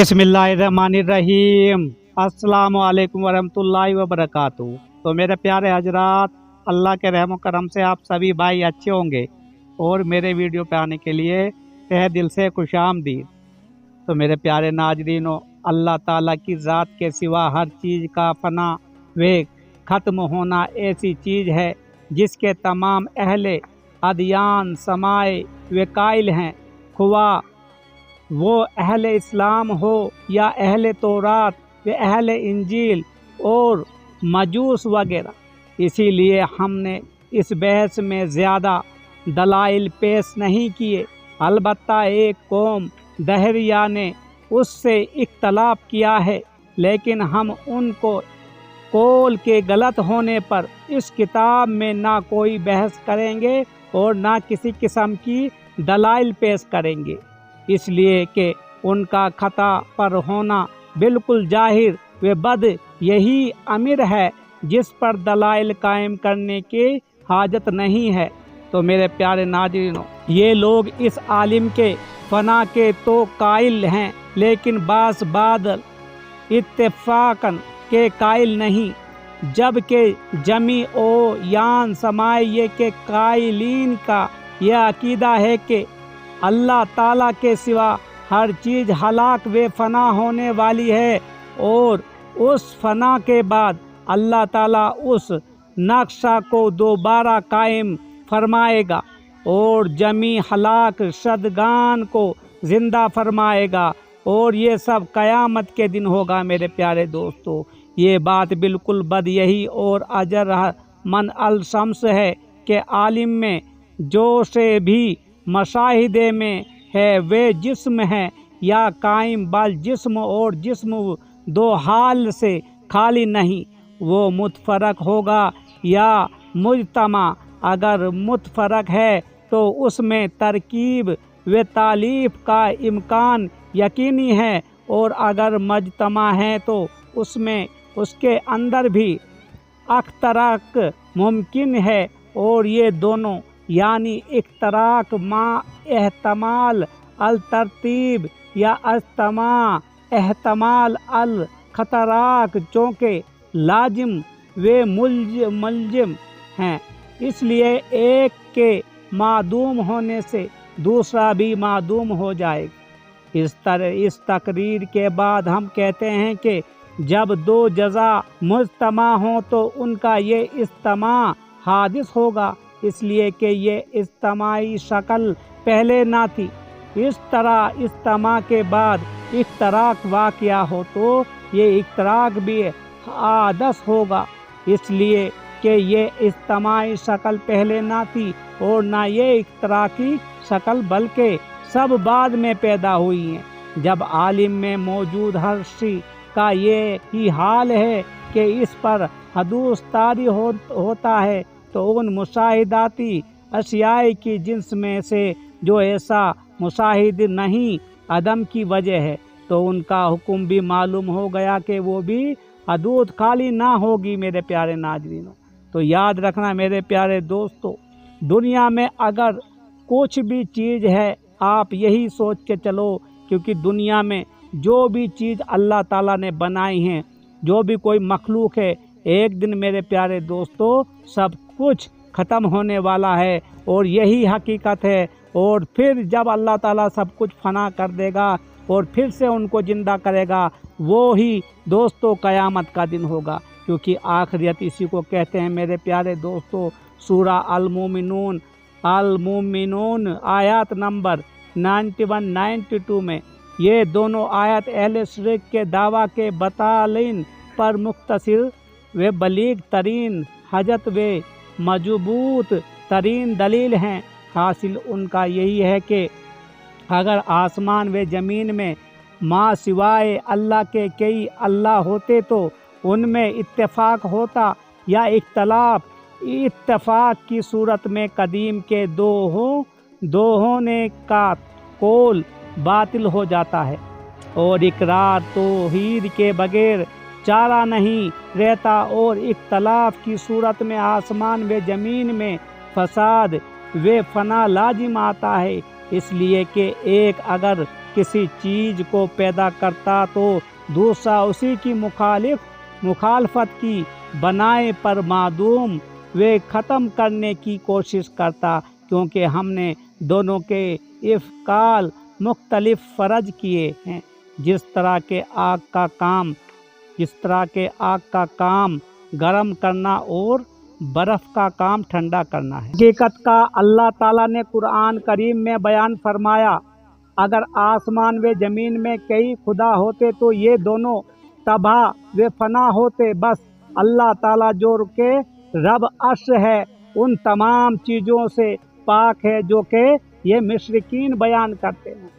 बिस्मिल्लाहिर्रहमानिर्रहीम। अस्सलाम वालेकुम वरहमतुल्लाहि वबरकातुहू। तो मेरे प्यारे हजरात, अल्लाह के रहम करम से आप सभी भाई अच्छे होंगे और मेरे वीडियो पे आने के लिए तहे दिल से खुशामदीद। तो मेरे प्यारे नाजरीनों, अल्लाह ताला की ज़ात के सिवा हर चीज़ का फना व ख़त्म होना ऐसी चीज़ है जिसके तमाम अहले अदियान समाए व कायल हैं, खुआ वो अहले इस्लाम हो या अहले तौरात व अहले इंजील और मजूस वगैरह। इसीलिए हमने इस बहस में ज़्यादा दलाइल पेश नहीं किए। अलबत्ता एक कौम दहरिया ने उससे इख्तलाफ किया है, लेकिन हम उनको कौल के गलत होने पर इस किताब में ना कोई बहस करेंगे और ना किसी किस्म की दलाइल पेश करेंगे, इसलिए कि उनका खता पर होना बिल्कुल जाहिर व बद यही अमीर है जिस पर दलाइल कायम करने की हाजत नहीं है। तो मेरे प्यारे नाज़रीनों, ये लोग इस आलिम के फना के तो कायल हैं, लेकिन बास बादल इत्तेफाकन के कायल नहीं, जबकि जमी ओ यान समाये के कायलीन का यह अकीदा है कि अल्लाह ताला के सिवा हर चीज़ हलाक व फना होने वाली है और उस फना के बाद अल्लाह ताला उस नक्शा को दोबारा कायम फरमाएगा और जमी हलाक शदगान को ज़िंदा फरमाएगा और ये सब क़यामत के दिन होगा। मेरे प्यारे दोस्तों, ये बात बिल्कुल बद यही और अजर मन अल शम्स है कि आलिम में जो से भी मशाहिदे में है वे जिस्म है या कायम, बल जिस्म और जिस्म दो हाल से खाली नहीं, वो मुतफरक होगा या मुजतमा। अगर मुतफरक है तो उसमें तरकीब व तालीफ का इम्कान यकीनी है और अगर मजतमा है तो उसमें उसके अंदर भी अख्तराक मुमकिन है और ये दोनों यानी इख्तराक मा एहतमाल अल तरतीब या अस्तमा एहतमाल अल खतराक चौंके लाजिम व मुलजिम हैं। इसलिए एक के मादूम होने से दूसरा भी मादूम हो जाएगा। इस तकरीर के बाद हम कहते हैं कि जब दो जज़ा मुजतमा हो तो उनका ये इज्तमा हादिस होगा, इसलिए कि ये इज्तमाई शक्ल पहले ना थी। इस तरह इज्तमा के बाद इख्तराक वाक़या हो तो ये इख्तराक भी हादस होगा, इसलिए कि ये इज्तमाई शक्ल पहले ना थी और ना ये इख्तराकी शक्ल, बल्कि सब बाद में पैदा हुई हैं। जब आलिम में मौजूद हर शी का ये ही हाल है कि इस पर हदूस तारी होता है, तो उन मुशाहिदाती अशियाए की जिन्स में से जो ऐसा मुशाहिद नहीं अदम की वजह है, तो उनका हुक्म भी मालूम हो गया कि वो भी हदूद खाली ना होगी। मेरे प्यारे नाज़रीनों, तो याद रखना मेरे प्यारे दोस्तों, दुनिया में अगर कुछ भी चीज़ है आप यही सोच के चलो, क्योंकि दुनिया में जो भी चीज़ अल्लाह ताला ने बनाई हैं, जो भी कोई मखलूक है, एक दिन मेरे प्यारे दोस्तों सब कुछ ख़त्म होने वाला है और यही हकीकत है। और फिर जब अल्लाह ताला सब कुछ फना कर देगा और फिर से उनको ज़िंदा करेगा, वो ही दोस्तों क़यामत का दिन होगा, क्योंकि आखिरत इसी को कहते हैं। मेरे प्यारे दोस्तों, सूरा अल मोमिनून आयत नंबर 91-92 में ये दोनों आयत अहले शिर्क के दावा के बतालिन पर मुख्तसिर व बलीग तरीन हजत व मजबूत तरीन दलील हैं। हासिल उनका यही है कि अगर आसमान व ज़मीन में माँ सिवाय अल्लाह के कई अल्लाह होते तो उनमें इत्तेफाक होता या इख्तलाफ। इत्तेफाक की सूरत में कदीम के दो होने का कौल बातिल हो जाता है और इकरार तौहीद के बगैर चारा नहीं रहता और इख्तलाफ की सूरत में आसमान व ज़मीन में फसाद व फना लाजिम आता है। इसलिए कि एक अगर किसी चीज को पैदा करता तो दूसरा उसी की मुखालफत की बनाए पर मादूम वे ख़त्म करने की कोशिश करता, क्योंकि हमने दोनों के इफ़काल मुख्तलिफ फ़र्ज किए हैं। जिस तरह के आग का काम गरम करना और बर्फ़ का काम ठंडा करना है। हकीकत का अल्लाह ताला ने कुरान करीम में बयान फरमाया, अगर आसमान व ज़मीन में कई खुदा होते तो ये दोनों तबाह व फना होते। बस अल्लाह ताला जो के रब अर्श है उन तमाम चीज़ों से पाक है जो कि ये मुशरिकीन बयान करते हैं।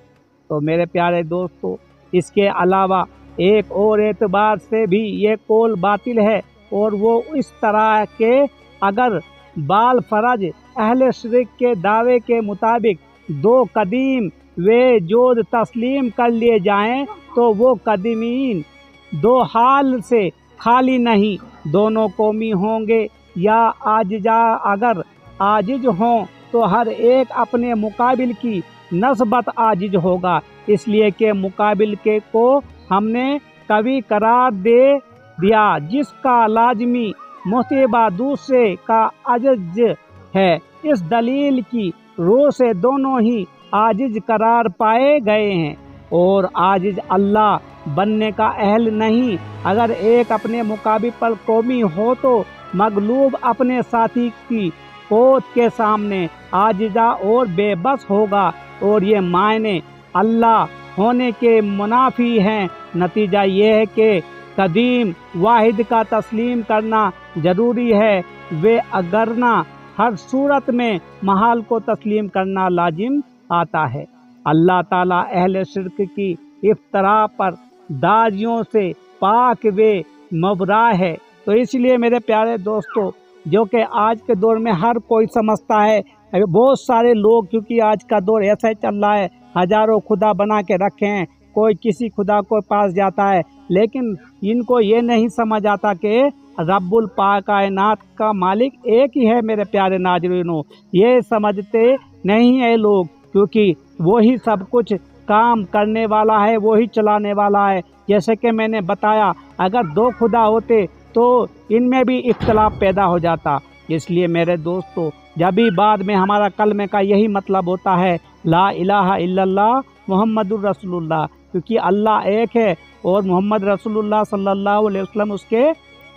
तो मेरे प्यारे दोस्तों, इसके अलावा एक और एतबार से भी ये कौल बातिल है, और वो इस तरह के अगर बाल फरज अहले शिरक के दावे के मुताबिक दो कदीम वे जोद तस्लीम कर लिए जाएं तो वो कदीमीन दो हाल से खाली नहीं, दोनों कौमी होंगे या आजिजा। अगर आजिज हों तो हर एक अपने मुकाबिल की नस्बत आजिज होगा, इसलिए कि मुकाबिल के को हमने कवि करार दे दिया, जिसका लाजमी मुतबा दूसरे का अजज है। इस दलील की रो से दोनों ही आजिज करार पाए गए हैं, और आजिज अल्लाह बनने का अहल नहीं। अगर एक अपने मुकाबिल पर कौमी हो तो मगलूब अपने साथी की कोत के सामने आजिजा और बेबस होगा, और ये मायने अल्लाह होने के मुनाफी हैं। नतीजा ये है कि कदीम वाहिद का तस्लीम करना ज़रूरी है, वे अगरना हर सूरत में महाल को तस्लीम करना लाजिम आता है। अल्लाह ताला अहले शिरक की इफ्तरा पर दाजियों से पाक वे मबरा है। तो इसलिए मेरे प्यारे दोस्तों, जो कि आज के दौर में हर कोई समझता है, बहुत सारे लोग, क्योंकि आज का दौर ऐसा ही चल रहा है, हजारों खुदा बना के रखे हैं, कोई किसी खुदा को पास जाता है, लेकिन इनको ये नहीं समझ आता कि रब्बुल कायनात का मालिक एक ही है। मेरे प्यारे नाज़रीनों, ये समझते नहीं है लोग, क्योंकि वही सब कुछ काम करने वाला है, वही चलाने वाला है। जैसे कि मैंने बताया, अगर दो खुदा होते तो इनमें भी इख्तलाफ पैदा हो जाता। इसलिए मेरे दोस्तों, जब भी बाद में हमारा कलमे का यही मतलब होता है, ला इलाहा इल्लल्लाह मुहम्मदुर रसूलुल्लाह, क्योंकि अल्लाह एक है और मोहम्मद रसूलुल्लाह सल्लल्लाहु अलैहि वसल्लम उसके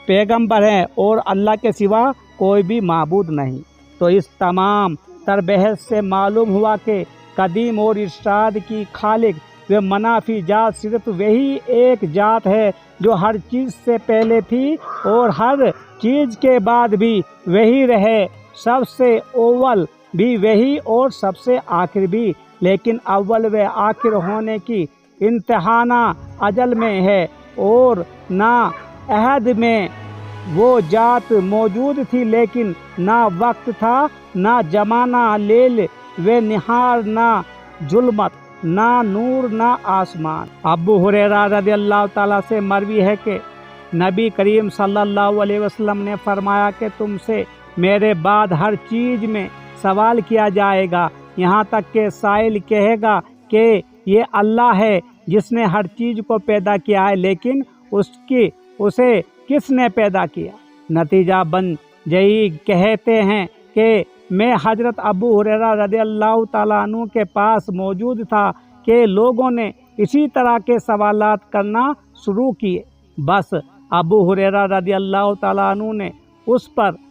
पैगंबर हैं, और अल्लाह के सिवा कोई भी माबूद नहीं। तो इस तमाम तरबहस से मालूम हुआ कि कदीम और इरशाद की खालिक व मनाफी जात सिर्फ वही एक जात है जो हर चीज़ से पहले थी और हर चीज़ के बाद भी वही रहे, सबसे अव्वल भी वही और सबसे आखिर भी। लेकिन अव्वल व आखिर होने की इंतहाना अजल में है, और ना अहद में वो जात मौजूद थी, लेकिन ना वक्त था, ना जमाना लेल व निहार, ना जुल्मत, ना नूर, ना आसमान। अबू हुरैरा रज़ियल्लाहु ताला से मरवी है कि नबी करीम सल्लल्लाहु अलैहि वसल्लम ने फरमाया कि तुमसे मेरे बाद हर चीज़ में सवाल किया जाएगा, यहाँ तक कि साइल कहेगा कि ये अल्लाह है जिसने हर चीज़ को पैदा किया है, लेकिन उसे किसने पैदा किया। नतीजा बन यही कहते हैं कि मैं हजरत अबू हुरैरा रज़ियल्लाहु ताला अन्हु के पास मौजूद था कि लोगों ने इसी तरह के सवालात करना शुरू किए। बस अबू हुरैरा रज़ियल्लाहु ताला अन्हु ने उस पर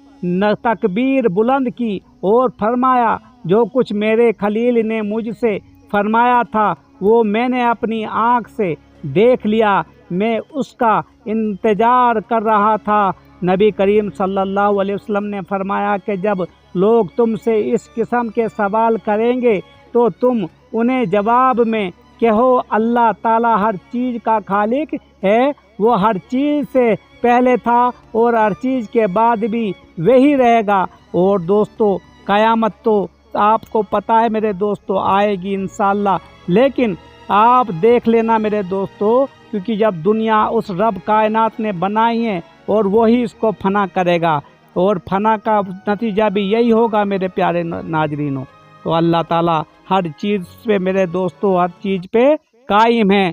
तकबीर बुलंद की और फरमाया, जो कुछ मेरे खलील ने मुझसे फरमाया था वो मैंने अपनी आँख से देख लिया, मैं उसका इंतज़ार कर रहा था। नबी करीम सल्लल्लाहु अलैहि वसल्लम ने फरमाया कि जब लोग तुमसे इस किस्म के सवाल करेंगे तो तुम उन्हें जवाब में कहो, अल्लाह ताला हर चीज़ का खालिक है, वो हर चीज़ से पहले था और हर चीज़ के बाद भी वही रहेगा। और दोस्तों, क़यामत तो आपको पता है मेरे दोस्तों आएगी इंशाअल्लाह, लेकिन आप देख लेना मेरे दोस्तों, क्योंकि जब दुनिया उस रब कायनात ने बनाई है और वही इसको फना करेगा, और फना का नतीजा भी यही होगा मेरे प्यारे नाजरीनों। तो अल्लाह ताला ہر چیز پہ میرے دوستوں ہر چیز پہ قائم ہیں۔